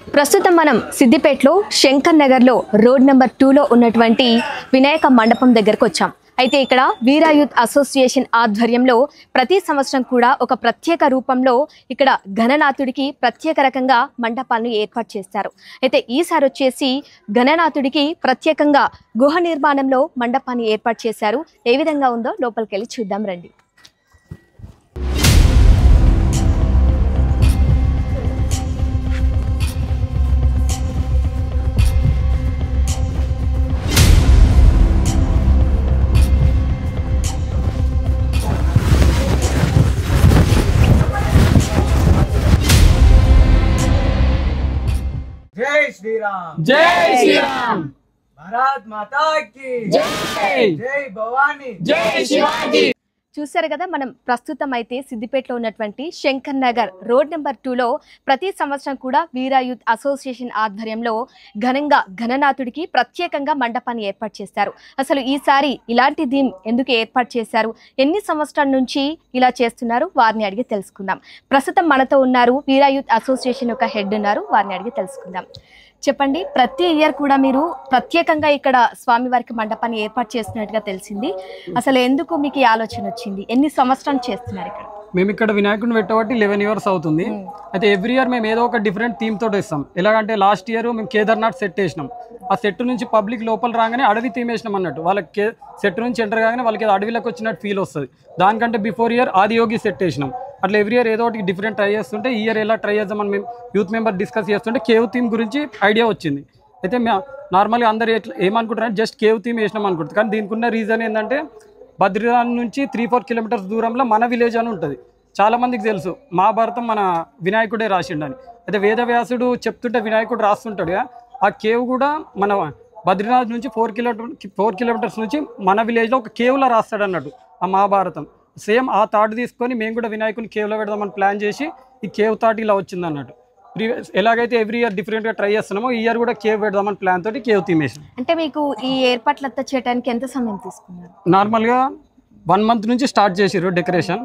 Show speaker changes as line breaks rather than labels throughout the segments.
ప్రస్తుతం మనం సిద్దిపేటలో శంకర్ నగర్లో రోడ్ నెంబర్ 2లో ఉన్నటువంటి వినాయక మండపం దగ్గరకు వచ్చాం. అయితే ఇక్కడ వీరా యూత్ అసోసియేషన్ ఆధ్వర్యంలో ప్రతి సంవత్సరం కూడా ఒక ప్రత్యేక రూపంలో ఇక్కడ గణనాథుడికి ప్రత్యేక రకంగా మండపాలను ఏర్పాటు చేస్తారు. అయితే ఈసారి వచ్చేసి గణనాథుడికి ప్రత్యేకంగా గుహ నిర్మాణంలో మండపాన్ని ఏర్పాటు చేశారు. ఏ విధంగా ఉందో లోపలికి వెళ్ళి చూద్దాం రండి.
जय श्री राम,
जय श्री राम,
भारत माता की
जय,
जय भवानी,
जय शिवाजी।
చూసారు కదా, మనం ప్రస్తుతం అయితే సిద్దిపేటలో ఉన్నటువంటి శంకర్ నగర్ రోడ్ నెంబర్ 2లో ప్రతి సంవత్సరం కూడా వీరా యూత్ అసోసియేషన్ ఆధ్వర్యంలో ఘనంగా గణనాథుడికి ప్రత్యేకంగా మండపాన్ని ఏర్పాటు చేస్తారు. అసలు ఈసారి ఇలాంటి థీమ్ ఎందుకు ఏర్పాటు చేశారు, ఎన్ని సంవత్సరాల నుంచి ఇలా చేస్తున్నారు, వారిని అడిగి తెలుసుకుందాం. ప్రస్తుతం మనతో ఉన్నారు వీరా యూత్ అసోసియేషన్ యొక్క హెడ్ ఉన్నారు, వారిని అడిగి తెలుసుకుందాం. చెప్పండి, ప్రతి ఇయర్ కూడా మీరు ప్రత్యేకంగా ఇక్కడ స్వామివారికి మండపాన్ని ఏర్పాటు చేస్తున్నట్టుగా తెలిసింది. అసలు ఎందుకు మీకు ఈ ఆలోచన వచ్చింది, ఎన్ని సంవత్సరాలు చేస్తున్నారు ఇక్కడ?
మేము ఇక్కడ వినాయకుడిని పెట్టబట్టి 11 years అవుతుంది. అయితే ఎవ్రీ ఇయర్ మేము ఏదో ఒక డిఫరెంట్ థీమ్ తోటి ఇస్తాం. ఎలాగంటే లాస్ట్ ఇయర్ మేము కేదార్నాథ్ సెట్ వేసినాం. ఆ సెట్ నుంచి పబ్లిక్ లోపల రాగానే అడవి థీమ్ వేసినాం అన్నట్టు. వాళ్ళకి సెట్ నుంచి ఎంటర్ కాగానే వాళ్ళకి అడవిలోకి వచ్చినట్టు ఫీల్ వస్తుంది. దానికంటే బిఫోర్ ఇయర్ ఆదియోగి సెట్ వేసినాం. అట్లా ఎవ్రీ ఇయర్ ఏదో ఒకటి డిఫరెంట్ ట్రై చేస్తుంటే ఈ ఇయర్ ఎలా ట్రై చేద్దామని మేము యూత్ మెంబర్ డిస్కస్ చేస్తుంటే కేవ్ థీమ్ గురించి ఐడియా వచ్చింది. అయితే నార్మల్గా అందరు ఎట్లా ఏమనుకుంటారంటే జస్ట్ కేవ్ థీమ్ వేసినాం అనుకుంటుంది. కానీ దీనికి ఉన్న రీజన్ ఏంటంటే బద్రీనాథ్ నుంచి 3-4 kilometers దూరంలో మన విలేజ్ అని ఉంటుంది. చాలామందికి తెలుసు మహాభారతం మన వినాయకుడే రాసిండని. అయితే వేదవ్యాసుడు చెప్తుంటే వినాయకుడు రాస్తుంటాడు. ఆ కేవ్ కూడా మన బద్రీనాథ్ నుంచి 4 kilometers నుంచి మన విలేజ్లో ఒక కేవ్లో రాస్తాడు అన్నట్టు ఆ మహాభారతం. సేమ్ ఆ థాట్ తీసుకొని మేము కూడా వినాయకుని కేవ్లో పెడదామని ప్లాన్ చేసి ఈ కేవ్ థాట్ ఇలా వచ్చింది అన్నట్టు. ఎలాగైతే ఎవ్రీ ఇయర్ డిఫరెంట్గా ట్రై చేస్తున్నామో ఈ ఇయర్ కూడా కేవ్ పెడదామని ప్లాన్ తోటి కేవ్ థీమ్ వేసాం.
అంటే మీకు ఈ ఏర్పాట్లంతా చేయడానికి ఎంత సమయం తీసుకున్నారు?
నార్మల్గా 1 month నుంచి స్టార్ట్ చేసిర్రు డెకరేషన్.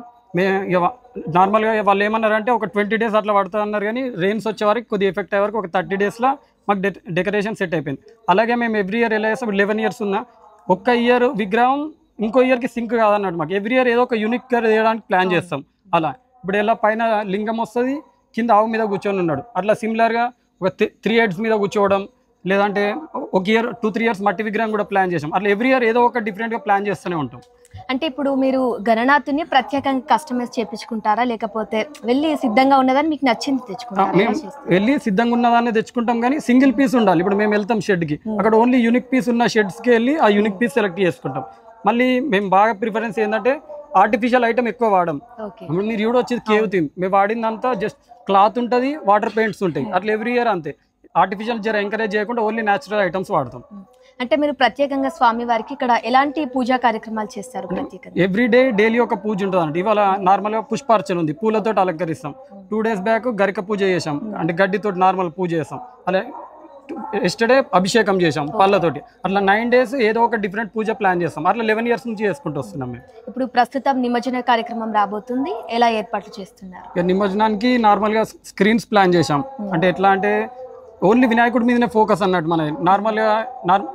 నార్మల్గా వాళ్ళు ఏమన్నారంటే ఒక 20 days అట్లా పడుతుంది అన్నారు. కానీ రెయిన్స్ వచ్చే వరకు కొద్దిగా ఎఫెక్ట్ అయ్యే వరకు ఒక 30 daysలో మాకు డెకరేషన్ సెట్ అయిపోయింది. అలాగే మేము ఎవ్రీ ఇయర్ ఎలా చేస్తాం, 11 years ఉన్నా ఒక్క ఇయర్ విగ్రహం ఇంకో ఇయర్కి సింక్ కాదన్నట్టు. మాకు ఎవ్రీ ఇయర్ ఏదో ఒక యూనిక్గా చేయడానికి ప్లాన్ చేస్తాం. అలా ఇప్పుడు ఎలా పైన లింగం వస్తుంది, కింద ఆవు మీద కూర్చొని ఉన్నాడు. అట్లా సిమిలర్గా ఒక 3 heads మీద కూర్చోవడం, లేదంటే ఒక ఇయర్ 2-3 years మట్టి విగ్రహం కూడా ప్లాన్ చేసాం. అట్లా ఎవ్రీ ఇయర్ ఏదో ఒక డిఫరెంట్గా ప్లాన్ చేస్తూనే ఉంటాం.
అంటే ఇప్పుడు మీరు గణనాథుని ప్రత్యేకంగా కస్టమైజ్ చేయించుకుంటారా, లేకపోతే వెళ్ళి సిద్ధంగా ఉన్నదని మీకు నచ్చింది తెచ్చుకుంటారా?
మేము వెళ్ళి సిద్ధంగా ఉన్నదాన్ని తెచ్చుకుంటాం, కానీ సింగిల్ పీస్ ఉండాలి. ఇప్పుడు మేము వెళ్తాం షెడ్కి, అక్కడ ఓన్లీ యూనిక్ పీస్ ఉన్న షెడ్స్కి వెళ్ళి ఆ యూనిక్ పీస్ సెలెక్ట్ చేసుకుంటాం. మళ్ళీ మేము బాగా ప్రిఫరెన్స్ ఏంటంటే ఆర్టిఫిషియల్ ఐటమ్ ఎక్కువ వాడడం. మీరు కూడా వచ్చేది కేవ్ థీమ్, మేము వాడిందంతా జస్ట్ క్లాత్ ఉంటుంది, వాటర్ పెయింట్స్ ఉంటాయి. అట్లా ఎవ్రీ ఇయర్ అంతే. ఆర్టిఫిషియల్ జర ఎంకరేజ్ చేయకుండా ఓన్లీ న్యాచురల్ ఐటమ్స్ వాడతాం.
అంటే మీరు ప్రత్యేకంగా స్వామి వారికి ఇక్కడ ఎలాంటి పూజా కార్యక్రమాలు చేస్తారు? ప్రత్యేకంగా
ఎవ్రీ డే డైలీ ఒక పూజ ఉంటుంది అన్నట్టు. ఇవాళ నార్మల్గా పుష్పార్చన ఉంది, పూలతో అలంకరిస్తాం. 2 days బ్యాక్ గరిక పూజ చేసాం, అంటే గడ్డితో నార్మల్ పూజ చేస్తాం. అలా ఎస్టర్డే అభిషేకం చేసాం పళ్ళతోటి. అట్లా 9 days ఏదో ఒక డిఫరెంట్ పూజ ప్లాన్ చేస్తాం. అట్లా 11 years నుంచి చేసుకుంటూ వస్తున్నాం మేము.
ఇప్పుడు ప్రస్తుతం నిమజ్జన కార్యక్రమం రాబోతుంది, ఎలా ఏర్పాట్లు చేస్తున్నారు?
నిమజ్జనానికి నార్మల్గా స్క్రీన్స్ ప్లాన్ చేసాం. అంటే ఎట్లా అంటే ఓన్లీ వినాయకుడి మీదనే ఫోకస్ అన్నట్టు. మన నార్మల్గా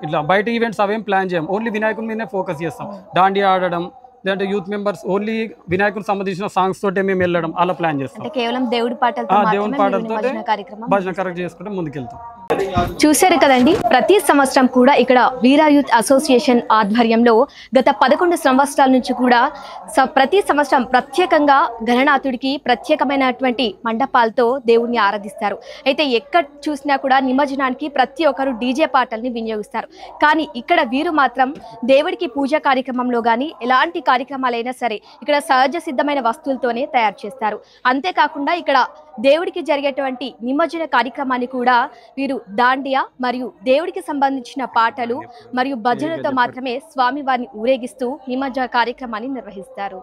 ఇట్లా బయట ఈవెంట్స్ అవేం ప్లాన్ చేయం, ఓన్లీ వినాయకుడి మీదనే ఫోకస్ చేస్తాం. దాండియా ఆడడం, లేదంటే యూత్ మెంబర్స్ ఓన్లీ వినాయకుడికి సంబంధించిన సాంగ్స్ తోటే మేము వెళ్ళడం, అలా ప్లాన్ చేస్తాం.
కేవలం దేవుడి పాటలతో
భజన కరెక్ట్ చేసుకుంటే ముందుకెళ్తాం.
చూశారు కదండి, ప్రతి సంవత్సరం కూడా ఇక్కడ వీరా యూత్ అసోసియేషన్ ఆధ్వర్యంలో గత 11 సంవత్సరాల నుంచి కూడా ప్రతి సంవత్సరం ప్రత్యేకంగా గణనాథుడికి ప్రత్యేకమైనటువంటి మండపాలతో దేవుణ్ణి ఆరాధిస్తారు. అయితే ఎక్కడ చూసినా కూడా నిమజ్జనానికి ప్రతి ఒక్కరు డీజే పాటల్ని వినియోగిస్తారు. కానీ ఇక్కడ వీరు మాత్రం దేవుడికి పూజా కార్యక్రమంలో కానీ ఎలాంటి కార్యక్రమాలైనా సరే ఇక్కడ సహజ సిద్ధమైన వస్తువులతోనే తయారు చేస్తారు. అంతేకాకుండా ఇక్కడ దేవుడికి జరిగేటువంటి నిమజ్జన కార్యక్రమాన్ని కూడా వీరు దాండియా మరియు దేవుడికి సంబంధించిన పాటలు మరియు భజనలతో మాత్రమే స్వామివారిని ఊరేగిస్తూ నిమజ్జన కార్యక్రమాన్ని నిర్వహిస్తారు.